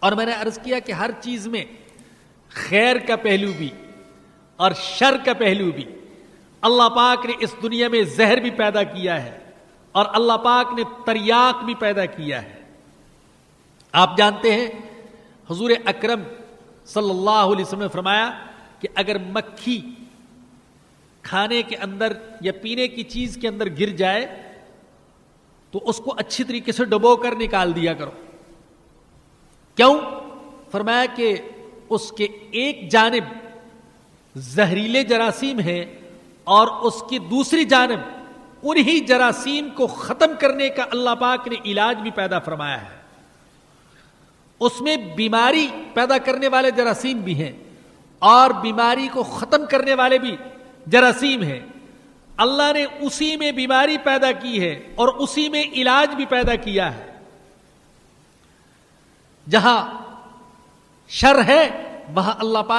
اور میں نے عرض کیا کہ ہر چیز میں خیر کا پہلو بھی اور شر کا پہلو بھی، اللہ پاک نے اس دنیا میں زہر بھی پیدا کیا ہے اور اللہ پاک نے تریاق بھی پیدا کیا ہے۔ آپ جانتے ہیں حضور اکرم صلی اللہ علیہ وسلم نے فرمایا کہ اگر مکھی کھانے کے اندر یا پینے کی چیز کے اندر گر جائے تو اس کو اچھی طریقے سے ڈبو کر نکال دیا کرو۔ کیوں؟ فرمایا کہ اس کے ایک جانب زہریلے جراثیم ہیں اور اس کی دوسری جانب انہی جراثیم کو ختم کرنے کا اللہ پاک نے علاج بھی پیدا فرمایا ہے۔ اس میں بیماری پیدا کرنے والے جراثیم بھی ہیں اور بیماری کو ختم کرنے والے بھی جراثیم ہیں۔ اللہ نے اسی میں بیماری پیدا کی ہے اور اسی میں علاج بھی پیدا کیا ہے۔ جہاں شر ہے وہاں اللہ پاک